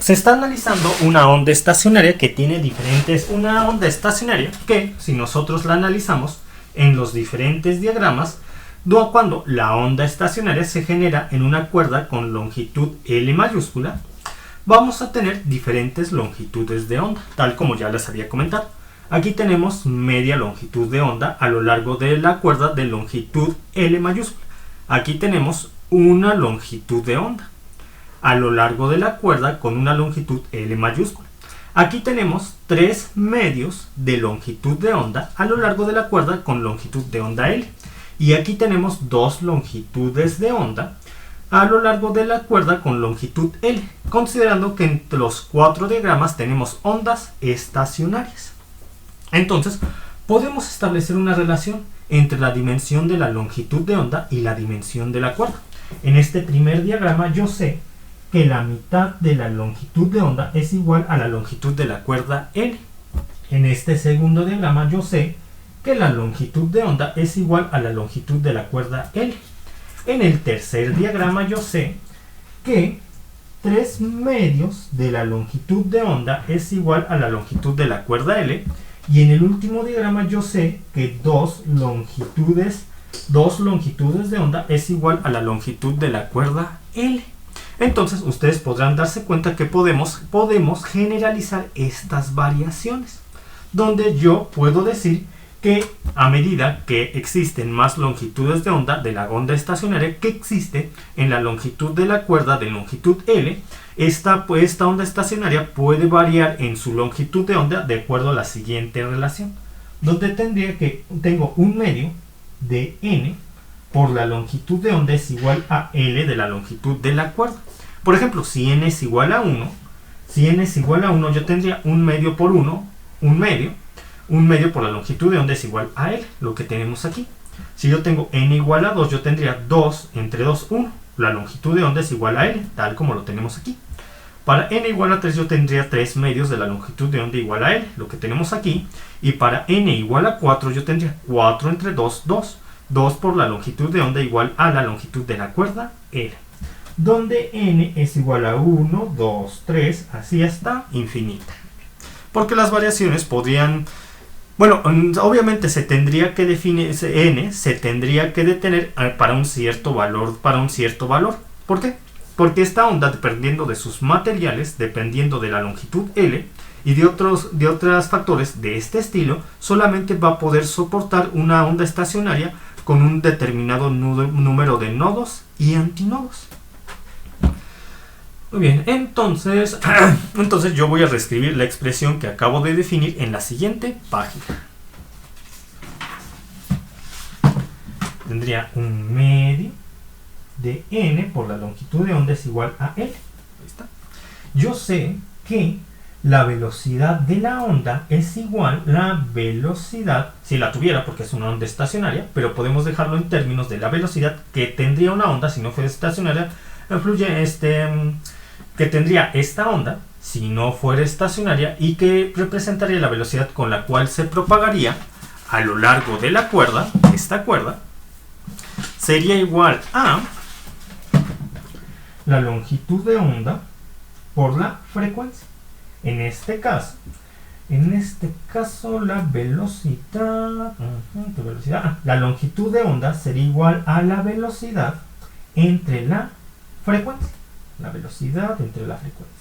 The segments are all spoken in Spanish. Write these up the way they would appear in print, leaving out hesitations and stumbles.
Se está analizando una onda estacionaria que tiene diferentes... Una onda estacionaria que, si nosotros la analizamos en los diferentes diagramas, cuando la onda estacionaria se genera en una cuerda con longitud L mayúscula, vamos a tener diferentes longitudes de onda, tal como ya les había comentado. Aquí tenemos media longitud de onda a lo largo de la cuerda de longitud L mayúscula. Aquí tenemos una longitud de onda a lo largo de la cuerda con una longitud L mayúscula. Aquí tenemos 3 medios de longitud de onda a lo largo de la cuerda con longitud de onda L. Y aquí tenemos 2 longitudes de onda a lo largo de la cuerda con longitud L, considerando que entre los 4 diagramas tenemos ondas estacionarias. Entonces, podemos establecer una relación entre la dimensión de la longitud de onda y la dimensión de la cuerda. En este primer diagrama yo sé que la mitad de la longitud de onda es igual a la longitud de la cuerda L. En este segundo diagrama yo sé que la longitud de onda es igual a la longitud de la cuerda L. En el tercer diagrama yo sé que 3 medios de la longitud de onda es igual a la longitud de la cuerda L. Y en el último diagrama yo sé que 2 longitudes de onda es igual a la longitud de la cuerda L. Entonces ustedes podrán darse cuenta que podemos generalizar estas variaciones, donde yo puedo decir que a medida que existen más longitudes de onda de la onda estacionaria que existe en la longitud de la cuerda de longitud L, esta onda estacionaria puede variar en su longitud de onda de acuerdo a la siguiente relación, donde tengo un medio de n por la longitud de onda es igual a L de la longitud de la cuerda. Por ejemplo, si n es igual a 1, yo tendría un medio por 1, un medio por la longitud de onda es igual a L, lo que tenemos aquí. Si yo tengo n igual a 2, yo tendría 2 entre 2, 1. La longitud de onda es igual a L, tal como lo tenemos aquí. Para n igual a 3 yo tendría 3 medios de la longitud de onda igual a L, lo que tenemos aquí. Y para n igual a 4 yo tendría 4 entre 2, 2. 2 por la longitud de onda igual a la longitud de la cuerda L. Donde n es igual a 1, 2, 3, así hasta infinita. Porque las variaciones podrían... Bueno, obviamente se tendría que definir n, se tendría que detener para un cierto valor, ¿Por qué? Porque esta onda, dependiendo de sus materiales, dependiendo de la longitud L y de otros factores de este estilo, solamente va a poder soportar una onda estacionaria con un determinado número de nodos y antinodos. Muy bien, entonces yo voy a reescribir la expresión que acabo de definir en la siguiente página. Tendría un medio de n por la longitud de onda es igual a L. Ahí está. Yo sé que la velocidad de la onda es igual a la velocidad, si la tuviera porque es una onda estacionaria, pero podemos dejarlo en términos de la velocidad que tendría una onda si no fuera estacionaria, que tendría esta onda si no fuera estacionaria y que representaría la velocidad con la cual se propagaría a lo largo de la cuerda, esta cuerda, sería igual a la longitud de onda por la frecuencia. En este caso la velocidad, la longitud de onda sería igual a la velocidad entre la frecuencia. La velocidad entre la frecuencia.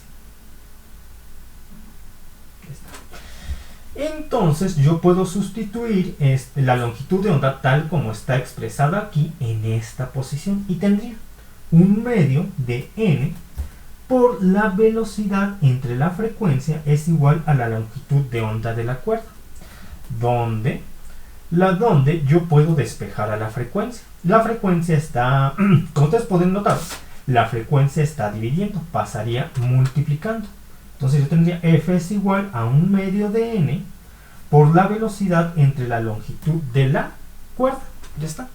Entonces yo puedo sustituir la longitud de onda tal como está expresada aquí en esta posición y tendría un medio de n por la velocidad entre la frecuencia es igual a la longitud de onda de la cuerda, donde yo puedo despejar a la frecuencia. La frecuencia está, como ustedes pueden notar, la frecuencia está dividiendo, pasaría multiplicando. Entonces yo tendría f es igual a un medio de n por la velocidad entre la longitud de la cuerda. Ya está.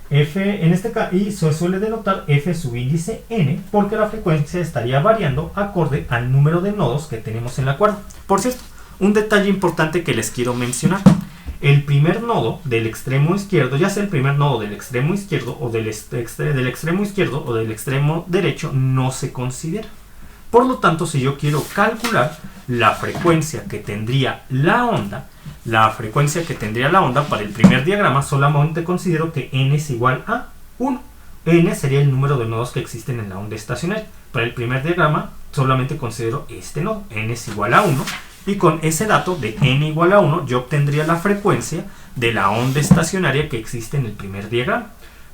F en este caso, y se suele denotar f subíndice n porque la frecuencia estaría variando acorde al número de nodos que tenemos en la cuerda. Por cierto, un detalle importante que les quiero mencionar. El primer nodo del extremo izquierdo, ya sea el primer nodo del extremo izquierdo o del extremo izquierdo o del extremo derecho, no se considera. Por lo tanto, si yo quiero calcular la frecuencia que tendría la onda para el primer diagrama, solamente considero que n es igual a 1. N sería el número de nodos que existen en la onda estacionaria. Para el primer diagrama solamente considero este nodo, n es igual a 1, y con ese dato de n igual a 1 yo obtendría la frecuencia de la onda estacionaria que existe en el primer diagrama.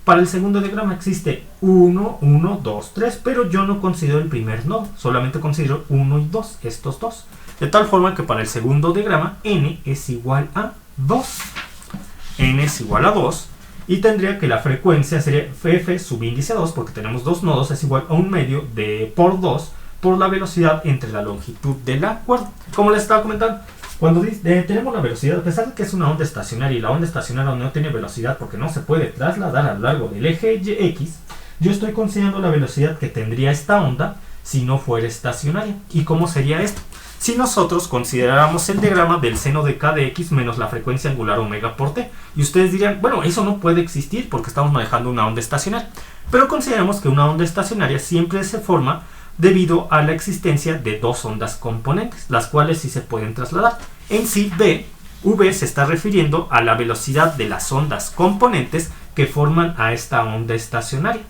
Para el segundo diagrama existe 1, 1, 2, 3, pero yo no considero el primer nodo, solamente considero 1 y 2, estos dos. De tal forma que para el segundo diagrama n es igual a 2. N es igual a 2 y tendría que la frecuencia sería f subíndice 2, porque tenemos dos nodos, es igual a 1/2 de por 2 por la velocidad entre la longitud de la cuerda. Como les estaba comentando, cuando tenemos la velocidad, a pesar de que es una onda estacionaria y la onda estacionaria no tiene velocidad porque no se puede trasladar a lo largo del eje X, yo estoy considerando la velocidad que tendría esta onda si no fuera estacionaria. ¿Y cómo sería esto? Si nosotros consideráramos el diagrama del seno de k de x menos la frecuencia angular omega por t. Y ustedes dirían, bueno, eso no puede existir porque estamos manejando una onda estacionaria. Pero consideramos que una onda estacionaria siempre se forma debido a la existencia de dos ondas componentes, las cuales sí se pueden trasladar. En sí, v se está refiriendo a la velocidad de las ondas componentes que forman a esta onda estacionaria.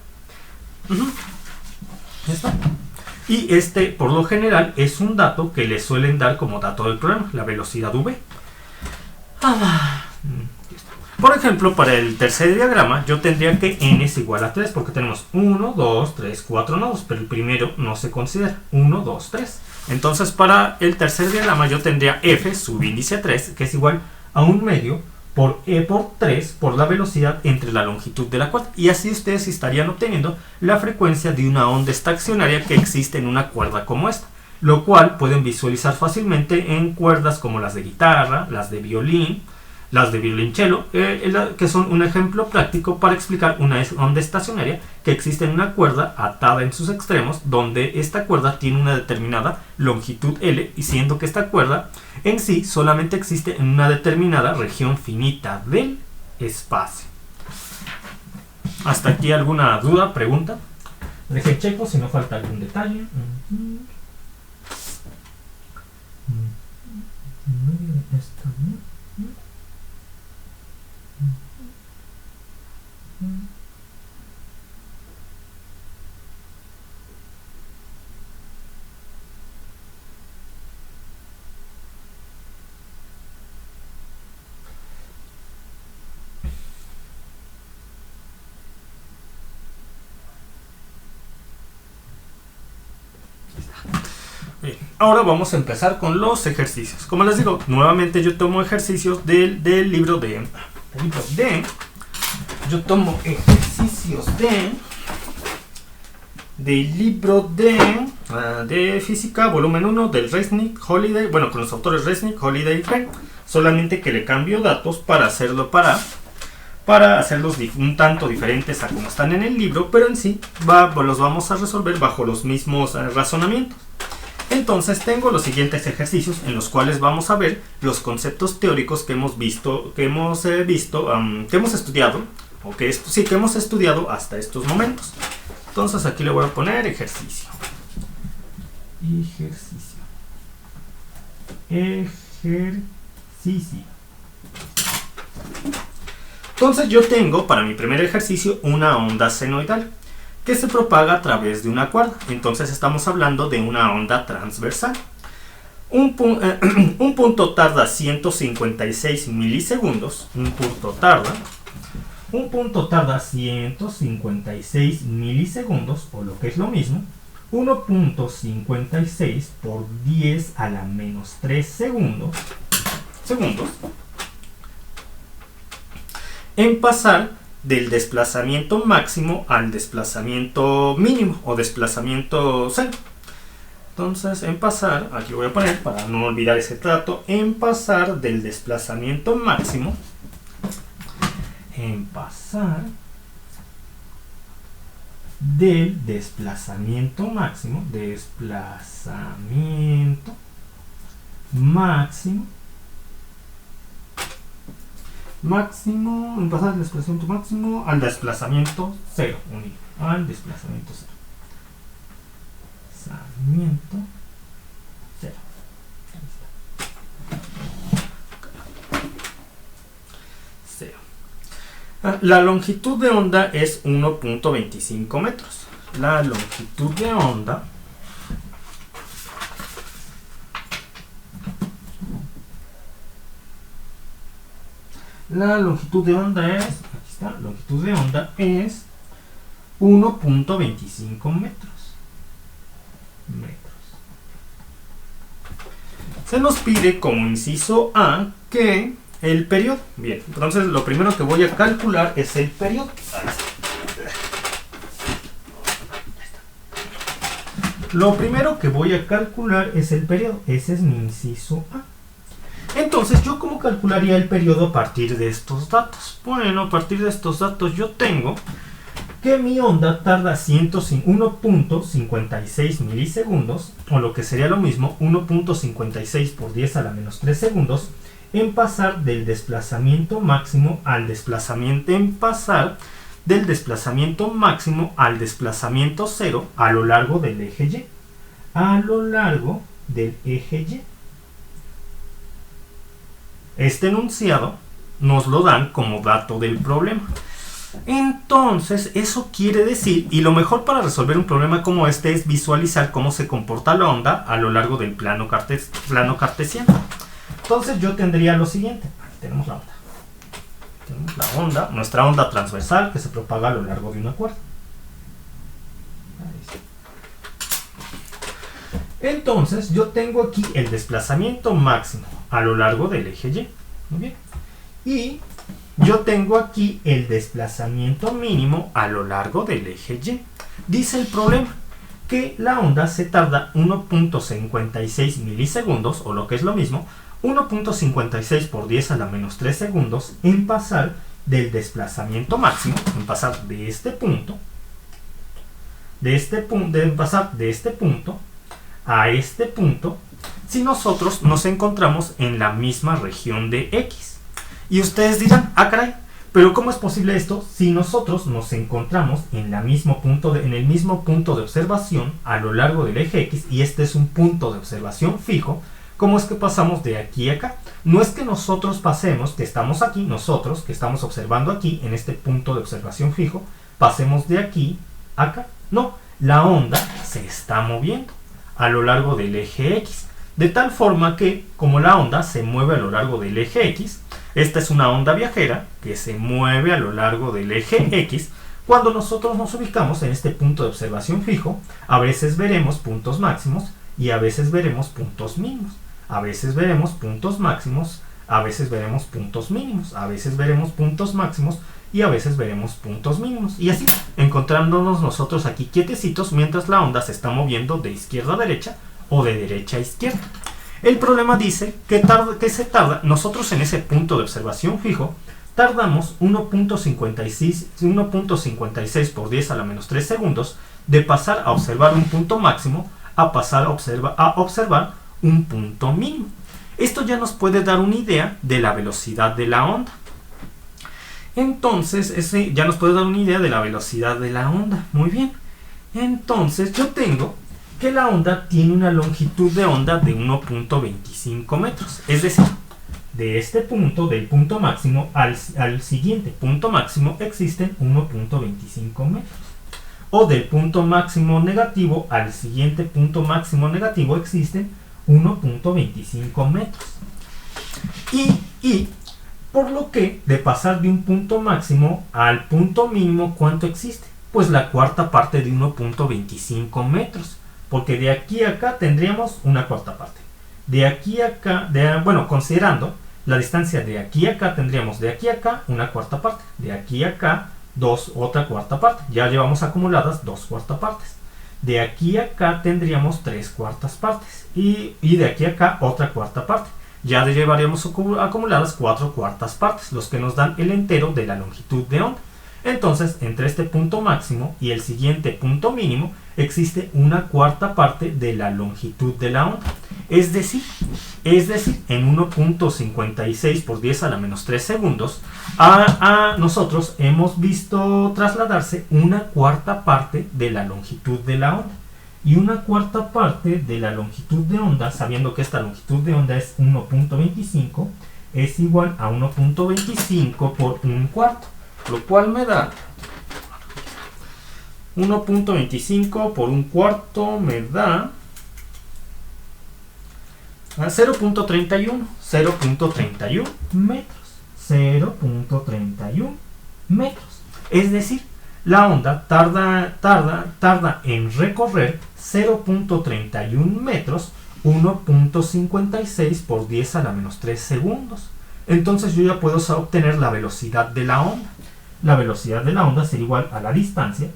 ¿Ya está? Y por lo general, es un dato que le suelen dar como dato del problema, la velocidad v. Por ejemplo, para el tercer diagrama, yo tendría que n es igual a 3, porque tenemos 1, 2, 3, 4 nodos, pero el primero no se considera, 1, 2, 3. Entonces, para el tercer diagrama, yo tendría f subíndice 3, que es igual a 1/2 por e por 3 por la velocidad entre la longitud de la cuerda. Y así ustedes estarían obteniendo la frecuencia de una onda estacionaria que existe en una cuerda como esta, lo cual pueden visualizar fácilmente en cuerdas como las de guitarra, las de violín, las de violonchelo, que son un ejemplo práctico para explicar una onda estacionaria que existe en una cuerda atada en sus extremos, donde esta cuerda tiene una determinada longitud L, y siendo que esta cuerda en sí solamente existe en una determinada región finita del espacio. ¿Hasta aquí alguna duda, pregunta? Deje checo si no falta algún detalle. Está bien. Bien, ahora vamos a empezar con los ejercicios. Como les digo, nuevamente yo tomo ejercicios del libro de... Yo tomo ejercicios del libro de física, volumen 1, del Resnick, Holiday, bueno, con los autores Resnick, Holiday y Frenk, solamente que le cambio datos para hacerlos un tanto diferentes a como están en el libro, pero en sí los vamos a resolver bajo los mismos razonamientos. Entonces tengo los siguientes ejercicios en los cuales vamos a ver los conceptos teóricos que hemos estudiado hasta estos momentos. Entonces aquí le voy a poner ejercicio. Entonces yo tengo para mi primer ejercicio una onda senoidal que se propaga a través de una cuerda. Entonces estamos hablando de una onda transversal. Un punto tarda 156 milisegundos. Un punto tarda 156 milisegundos, o lo que es lo mismo, 1.56 por 10 a la menos 3 segundos, en pasar del desplazamiento máximo al desplazamiento mínimo o desplazamiento cero. Entonces, en pasar, aquí voy a poner para no olvidar ese dato, en pasar del desplazamiento máximo, en pasar del desplazamiento máximo al desplazamiento cero, unido, al desplazamiento cero. movimiento 0. La longitud de onda es 1.25 metros. La longitud de onda es, aquí está, longitud de onda es 1.25 metros. Se nos pide como inciso A que el periodo. Bien, entonces lo primero que voy a calcular es el periodo. Lo primero que voy a calcular es el periodo. Ese es mi inciso A. Entonces, ¿yo cómo calcularía el periodo a partir de estos datos? Bueno, a partir de estos datos yo tengo que mi onda tarda 1.56 milisegundos, o lo que sería lo mismo, 1.56 por 10 a la menos 3 segundos, en pasar del desplazamiento máximo al desplazamiento, al desplazamiento cero a lo largo del eje Y. A lo largo del eje Y. Este enunciado nos lo dan como dato del problema. Entonces, eso quiere decir, y lo mejor para resolver un problema como este es visualizar cómo se comporta la onda a lo largo del plano cartesiano. Entonces yo tendría lo siguiente. Tenemos la onda. Tenemos la onda, nuestra onda transversal que se propaga a lo largo de una cuerda. Entonces yo tengo aquí el desplazamiento máximo a lo largo del eje Y. Muy bien. Y yo tengo aquí el desplazamiento mínimo a lo largo del eje Y. Dice el problema que la onda se tarda 1.56 milisegundos, o lo que es lo mismo, 1.56 por 10 a la menos 3 segundos en pasar del desplazamiento máximo, en pasar de este punto, pasar de este punto a este punto, si nosotros nos encontramos en la misma región de X. Y ustedes dirán, ah caray, pero ¿cómo es posible esto si nosotros nos encontramos en el mismo punto de observación a lo largo del eje X y este es un punto de observación fijo? ¿Cómo es que pasamos de aquí a acá? No es que nosotros pasemos, que estamos aquí, nosotros que estamos observando aquí en este punto de observación fijo, pasemos de aquí a acá. No, la onda se está moviendo a lo largo del eje X. De tal forma que, como la onda se mueve a lo largo del eje X, esta es una onda viajera que se mueve a lo largo del eje X. Cuando nosotros nos ubicamos en este punto de observación fijo, a veces veremos puntos máximos y a veces veremos puntos mínimos. A veces veremos puntos máximos, a veces veremos puntos mínimos, a veces veremos puntos máximos y a veces veremos puntos mínimos. Y así, encontrándonos nosotros aquí quietecitos mientras la onda se está moviendo de izquierda a derecha o de derecha a izquierda. El problema dice que se tarda, nosotros en ese punto de observación fijo, tardamos 1.56 por 10 a la menos 3 segundos de pasar a observar un punto máximo a pasar a observar un punto mínimo. Esto ya nos puede dar una idea de la velocidad de la onda. Entonces, ya nos puede dar una idea de la velocidad de la onda. Muy bien. Entonces, yo tengo que la onda tiene una longitud de onda de 1.25 metros. Es decir, de este punto, del punto máximo al siguiente punto máximo, existen 1.25 metros. O del punto máximo negativo al siguiente punto máximo negativo existen 1.25 metros. Y por lo que de pasar de un punto máximo al punto mínimo, ¿cuánto existe? Pues la cuarta parte de 1.25 metros. Porque de aquí a acá tendríamos una cuarta parte. De aquí a acá, bueno, considerando la distancia de aquí a acá, tendríamos de aquí a acá una cuarta parte. De aquí a acá, otra cuarta parte. Ya llevamos acumuladas 2 cuartas partes. De aquí a acá tendríamos 3 cuartas partes. Y de aquí a acá otra cuarta parte. Ya llevaríamos acumuladas 4 cuartas partes, los que nos dan el entero de la longitud de onda. Entonces, entre este punto máximo y el siguiente punto mínimo, existe una cuarta parte de la longitud de la onda. Es decir, en 1.56 por 10 a la menos 3 segundos, nosotros hemos visto trasladarse una cuarta parte de la longitud de la onda. y una cuarta parte de la longitud de onda, sabiendo que esta longitud de onda es 1.25, es igual a 1.25 por un cuarto, lo cual me da 1.25 por un cuarto me da 0.31 metros. 0.31 metros. Es decir, la onda tarda en recorrer 0.31 metros, 1.56 por 10 a la menos 3 segundos. Entonces yo ya puedo obtener la velocidad de la onda. La velocidad de la onda será igual a la distancia,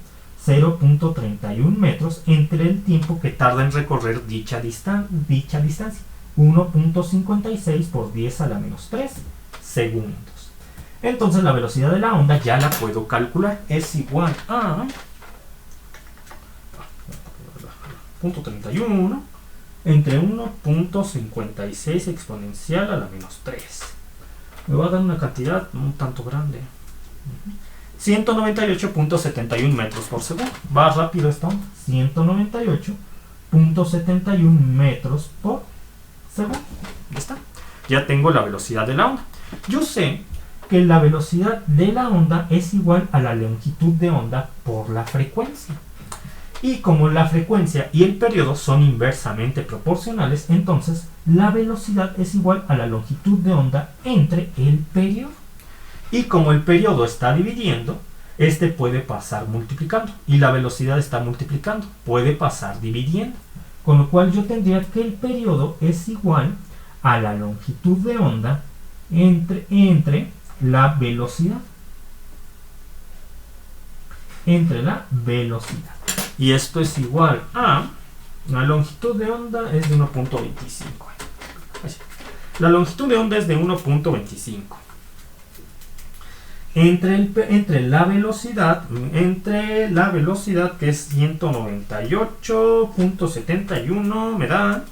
0.31 metros, entre el tiempo que tarda en recorrer dicha distancia, 1.56 por 10 a la menos 3 segundos. Entonces la velocidad de la onda ya la puedo calcular. Es igual a 0.31 entre 1.56 exponencial a la menos 3. Me va a dar una cantidad un tanto grande. 198.71 metros por segundo. Va rápido esta onda. 198.71 metros por segundo. Ya está. Ya tengo la velocidad de la onda. Yo sé que la velocidad de la onda es igual a la longitud de onda por la frecuencia. Y como la frecuencia y el periodo son inversamente proporcionales, entonces la velocidad es igual a la longitud de onda entre el periodo. Y como el periodo está dividiendo, este puede pasar multiplicando. Y la velocidad está multiplicando, puede pasar dividiendo. Con lo cual yo tendría que el periodo es igual a la longitud de onda entre la velocidad. Entre la velocidad. Y esto es igual a la longitud de onda es de 1.25. La longitud de onda es de 1.25. Entre la velocidad que es 198.71 me da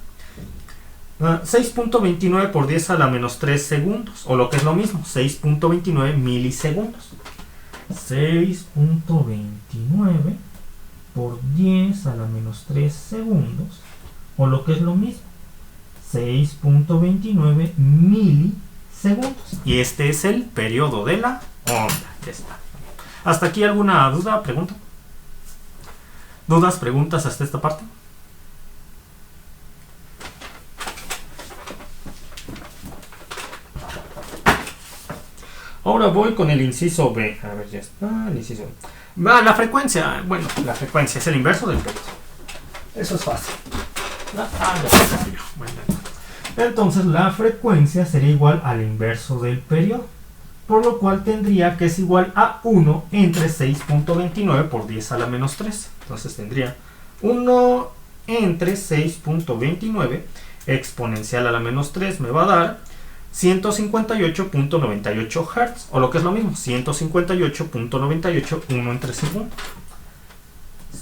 6.29 por 10 a la menos 3 segundos, o lo que es lo mismo, 6.29 milisegundos. 6.29 por 10 a la menos 3 segundos, o lo que es lo mismo, 6.29 milisegundos. Y este es el periodo de la onda. Ya está. ¿Hasta aquí alguna duda, pregunta? ¿Dudas, preguntas hasta esta parte? Ahora voy con el inciso B. A ver, ya está, el inciso B. La frecuencia. Bueno, la frecuencia es el inverso del periodo. Eso es fácil. Bueno, entonces la frecuencia sería igual al inverso del periodo. Por lo cual tendría que es igual a 1 entre 6.29 por 10 a la menos 3. Entonces tendría 1 entre 6.29 exponencial a la menos 3 me va a dar 158.98 Hz, o lo que es lo mismo, 158.98 1 entre segundo.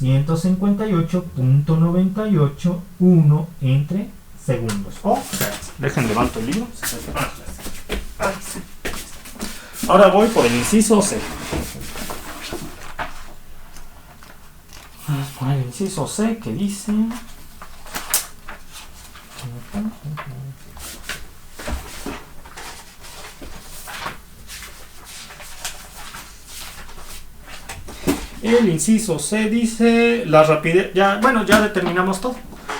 158.98 1 entre segundos. O Hz. Dejen levanto el libro. Ahora voy por el inciso C. Vamos a poner el inciso C que dice... El inciso C dice la rapidez. Ya, bueno, ya determinamos todo.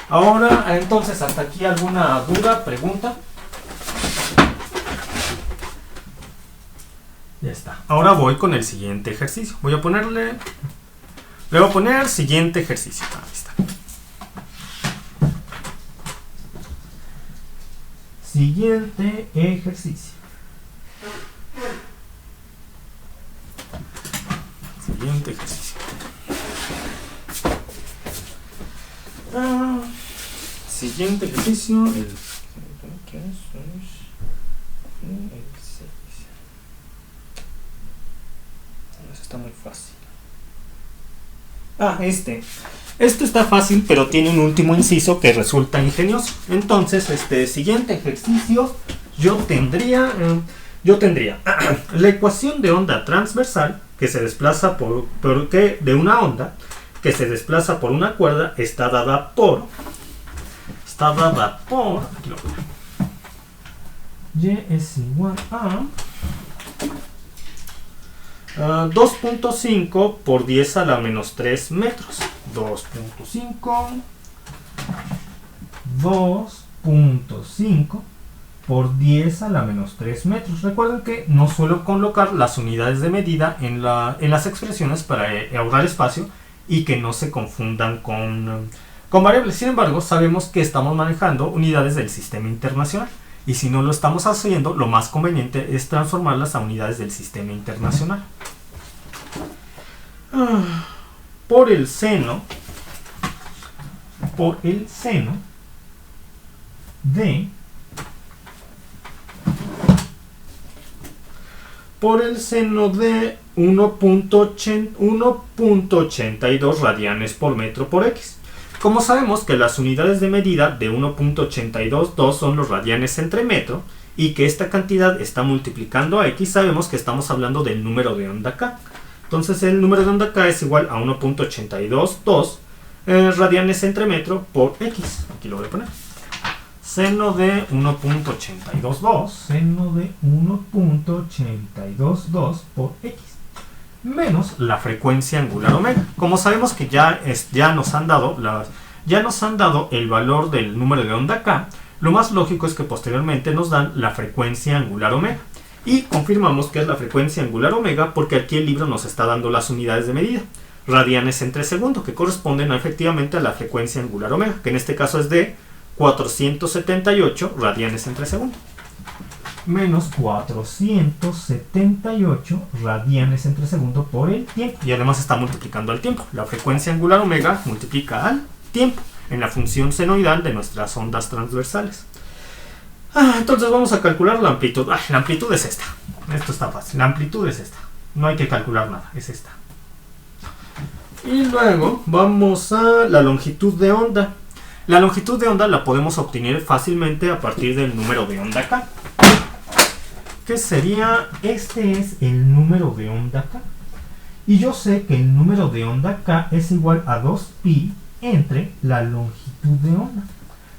Ahora, entonces, hasta aquí alguna duda, pregunta. Ya está. Ahora voy con el siguiente ejercicio. Le voy a poner siguiente ejercicio. Ahí está. Siguiente ejercicio. Siguiente ejercicio. Siguiente ejercicio. El 6. Está muy fácil. Este está fácil, pero tiene un último inciso que resulta ingenioso. Entonces, siguiente ejercicio, yo tendría la ecuación de onda transversal que se desplaza de una onda que se desplaza por una cuerda está dada por aquí lo pongo. Y es igual a 2.5 por 10 a la menos 3 metros. 2.5 por 10 a la menos 3 metros. Recuerden que no suelo colocar las unidades de medida en las expresiones para ahorrar espacio y que no se confundan con variables. Sin embargo, sabemos que estamos manejando unidades del sistema internacional. Y si no lo estamos haciendo, lo más conveniente es transformarlas a unidades del sistema internacional. Por el seno de 1.82 radianes por metro por X. Como sabemos que las unidades de medida de 1.822 son los radianes entre metro y que esta cantidad está multiplicando a X, sabemos que estamos hablando del número de onda K. Entonces el número de onda K es igual a 1.822 radianes entre metro por X. Aquí lo voy a poner. Seno de 1.822 por X menos la frecuencia angular omega. Como sabemos que ya nos han dado el valor del número de onda K, lo más lógico es que posteriormente nos dan la frecuencia angular omega. Y confirmamos que es la frecuencia angular omega porque aquí el libro nos está dando las unidades de medida. Radianes entre segundo, que corresponden efectivamente a la frecuencia angular omega, que en este caso es de 478 radianes entre segundo. Menos 478 radianes entre segundo por el tiempo. Y además está multiplicando al tiempo. La frecuencia angular omega multiplica al tiempo en la función senoidal de nuestras ondas transversales. Entonces vamos a calcular la amplitud. La amplitud es esta. Esto está fácil. La amplitud es esta. No hay que calcular nada. Es esta. Y luego vamos a la longitud de onda. La longitud de onda la podemos obtener fácilmente a partir del número de onda K. Que sería, este es el número de onda K. Y yo sé que el número de onda K es igual a 2pi entre la longitud de onda.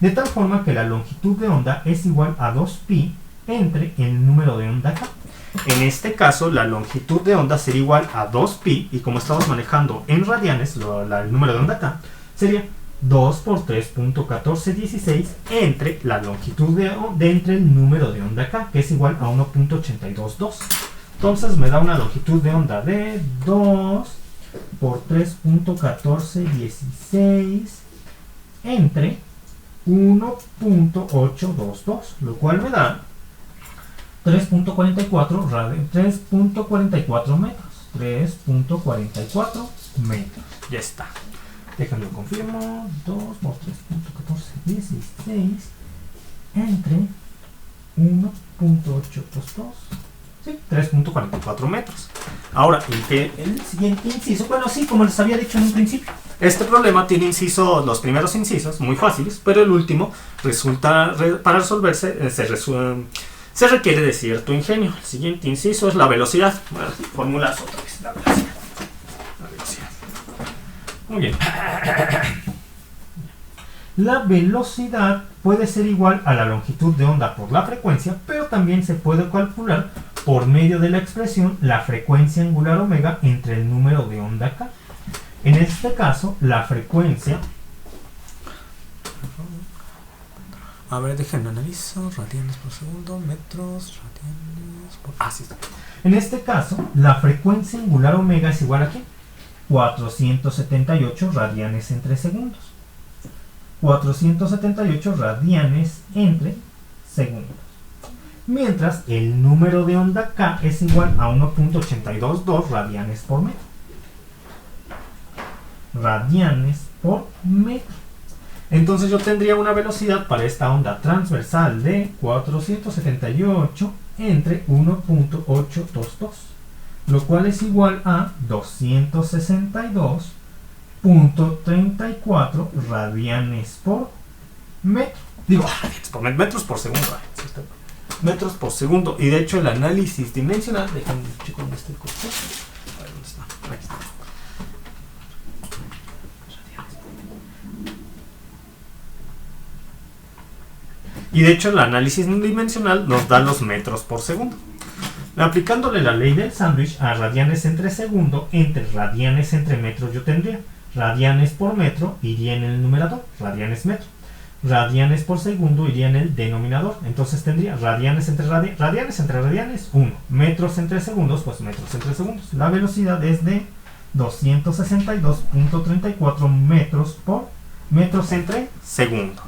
De tal forma que la longitud de onda es igual a 2pi entre el número de onda K. En este caso, la longitud de onda sería igual a 2pi, y como estamos manejando en radianes, el número de onda K, sería 2 por 3.1416 entre la longitud entre el número de onda K, que es igual a 1.822. Entonces me da una longitud de onda de 2 por 3.1416 entre 1.822, lo cual me da 3.44 metros. 3.44 metros. Ya está. Déjenlo confirmo. 2 por 3.1416 entre 1.822. Sí, 3.44 metros. Ahora, el siguiente inciso, bueno, sí, como les había dicho en un principio, este problema tiene los primeros incisos muy fáciles, pero el último para resolverse se requiere de cierto ingenio. El siguiente inciso es la velocidad. Bueno, formulas otra vez la velocidad. Muy bien. La velocidad puede ser igual a la longitud de onda por la frecuencia, pero también se puede calcular por medio de la expresión la frecuencia angular omega entre el número de onda K. En este caso, la frecuencia... A ver, déjenme analizo. Radianes por segundo, metros, radianes por... sí. En este caso, la frecuencia angular omega es igual a ¿qué? 478 radianes entre segundos. 478 radianes entre segundos. Mientras el número de onda K es igual a 1.822 radianes por metro. Radianes por metro. Entonces yo tendría una velocidad para esta onda transversal de 478 entre 1.822, lo cual es igual a 262.34 radianes por metro. Digo, metros por segundo. Metros por segundo. Y de hecho el análisis dimensional, déjenme checar dónde está el corte. A ver, ¿dónde está? Aquí está. Y de hecho el análisis dimensional nos da los metros por segundo. Aplicándole la ley del sándwich a radianes entre segundo, entre radianes entre metros yo tendría radianes por metro iría en el numerador, radianes metro. Radianes por segundo iría en el denominador. Entonces tendría radianes entre radianes, 1. Metros entre segundos, pues metros entre segundos. La velocidad es de 262.34 metros por metros entre segundo.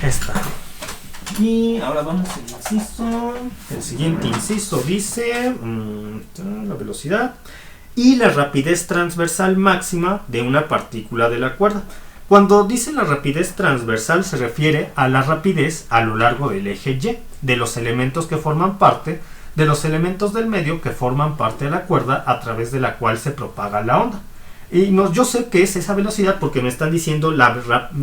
Esta. Y ahora vamos al inciso. El siguiente inciso dice la velocidad y la rapidez transversal máxima de una partícula de la cuerda. Cuando dice la rapidez transversal se refiere a la rapidez a lo largo del eje Y de los elementos que forman parte, de los elementos del medio que forman parte de la cuerda a través de la cual se propaga la onda. Y no, yo sé que es esa velocidad porque me están diciendo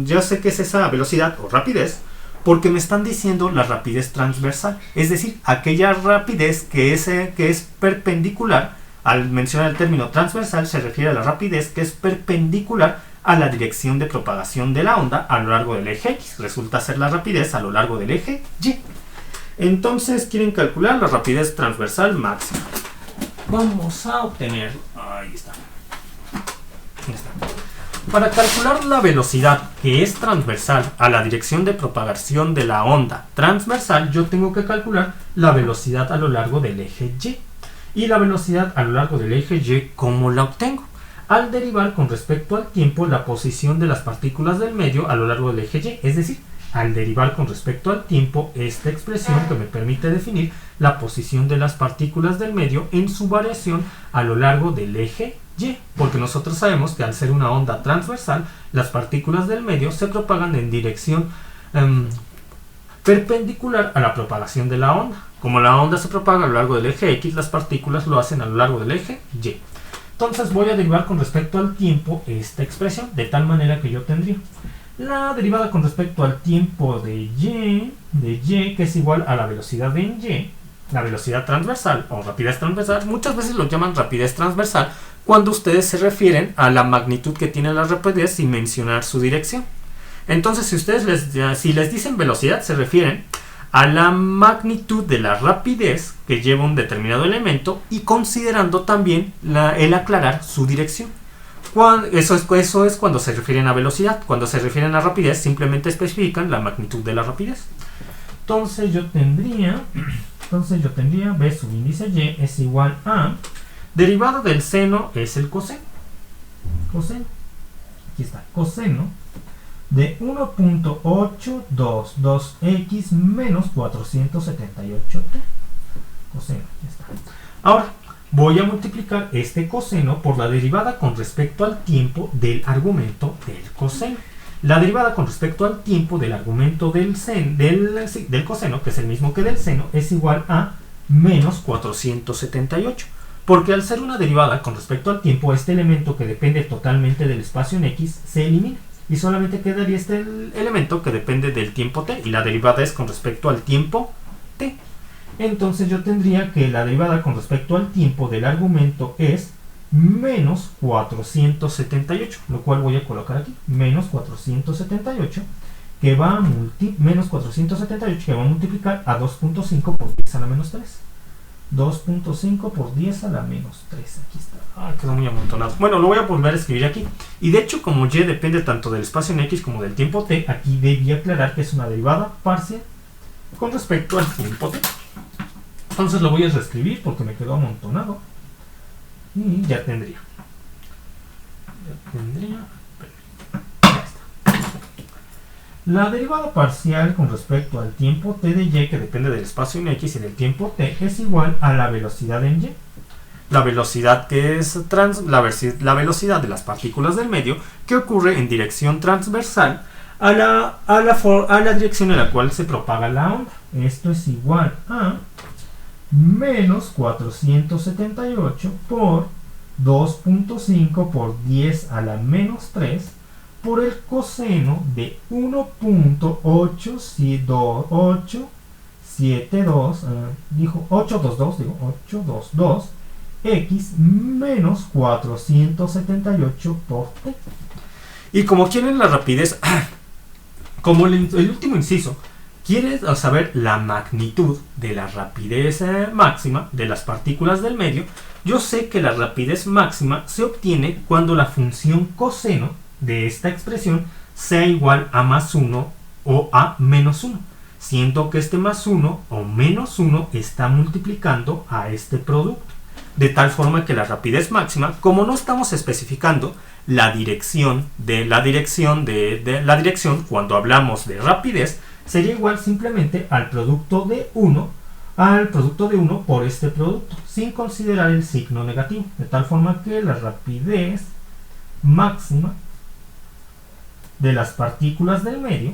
yo sé que es esa velocidad o rapidez porque me están diciendo la rapidez transversal, es decir, aquella rapidez que es perpendicular. Al mencionar el término transversal se refiere a la rapidez que es perpendicular a la dirección de propagación de la onda a lo largo del eje X. Resulta ser la rapidez a lo largo del eje Y. Entonces quieren calcular la rapidez transversal máxima. Vamos a obtener... Ahí está. Para calcular la velocidad que es transversal a la dirección de propagación de la onda transversal, yo tengo que calcular la velocidad a lo largo del eje Y. Y la velocidad a lo largo del eje Y, ¿cómo la obtengo? Al derivar con respecto al tiempo la posición de las partículas del medio a lo largo del eje Y, es decir, al derivar con respecto al tiempo esta expresión que me permite definir la posición de las partículas del medio en su variación a lo largo del eje Y, porque nosotros sabemos que al ser una onda transversal, las partículas del medio se propagan en dirección perpendicular a la propagación de la onda. Como la onda se propaga a lo largo del eje X, las partículas lo hacen a lo largo del eje Y. Entonces voy a derivar con respecto al tiempo esta expresión, de tal manera que yo tendría la derivada con respecto al tiempo de Y, que es igual a la velocidad en Y, la velocidad transversal o rapidez transversal. Muchas veces lo llaman rapidez transversal cuando ustedes se refieren a la magnitud que tiene la rapidez sin mencionar su dirección. Entonces, si les dicen velocidad, se refieren a la magnitud de la rapidez que lleva un determinado elemento y considerando también el aclarar su dirección. Eso es cuando se refieren a velocidad. Cuando se refieren a rapidez, simplemente especifican la magnitud de la rapidez. Entonces yo tendría B subíndice Y es igual a derivado del seno es el coseno. Aquí está, coseno de 1.822x menos 478t. Coseno, ya está. Ahora voy a multiplicar este coseno por la derivada con respecto al tiempo del argumento del coseno. La derivada con respecto al tiempo del argumento del coseno, que es el mismo que del seno, es igual a menos 478. Porque al ser una derivada con respecto al tiempo, este elemento que depende totalmente del espacio en X se elimina. Y solamente quedaría este elemento que depende del tiempo t. Y la derivada es con respecto al tiempo t. Entonces yo tendría que la derivada con respecto al tiempo del argumento es menos 478. Lo cual voy a colocar aquí. Menos 478 que va a multiplicar a 2.5 por 10 a la menos 3. 2.5 por 10 a la menos 3. Aquí está. Quedó muy amontonado. Bueno, lo voy a volver a escribir aquí. Y de hecho, como Y depende tanto del espacio en X como del tiempo t, aquí debí aclarar que es una derivada parcial con respecto al tiempo t. Entonces lo voy a reescribir porque me quedó amontonado. Y ya tendría. Ya está. La derivada parcial con respecto al tiempo t de Y, que depende del espacio en X y del tiempo t, es igual a la velocidad en Y. La velocidad que es la velocidad de las partículas del medio que ocurre en dirección transversal a la dirección en la cual se propaga la onda. Esto es igual a menos 478 por 2.5 por 10 a la menos 3 por el coseno de 822 x menos 478 por t. Y como quieren la rapidez Como el último inciso quiere saber la magnitud de la rapidez máxima de las partículas del medio, yo sé que la rapidez máxima se obtiene cuando la función coseno de esta expresión sea igual a más 1 o a menos 1, siendo que este más 1 o menos 1 está multiplicando a este producto. De tal forma que la rapidez máxima, como no estamos especificando la dirección cuando hablamos de rapidez, sería igual simplemente al producto de 1 por este producto, sin considerar el signo negativo. De tal forma que la rapidez máxima de las partículas del medio,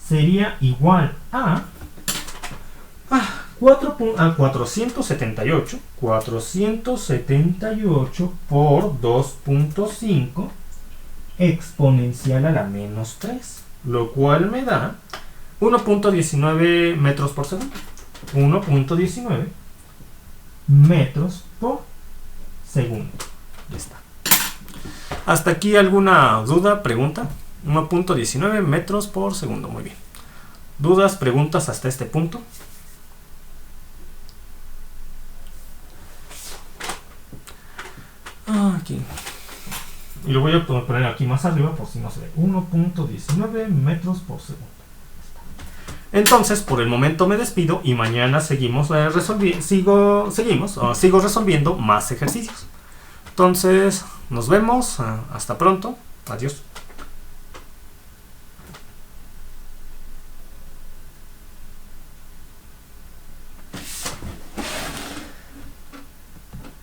sería igual a 478 por 2.5 exponencial a la menos 3, lo cual me da 1.19 metros por segundo. 1.19 metros por segundo. Ya está. ¿Hasta aquí alguna duda, pregunta? 1.19 metros por segundo. Muy bien. ¿Dudas, preguntas hasta este punto? Aquí. Y lo voy a poner aquí más arriba por si no se ve. 1.19 metros por segundo. Entonces, por el momento me despido y mañana sigo resolviendo más ejercicios. Entonces, nos vemos. Hasta pronto. Adiós.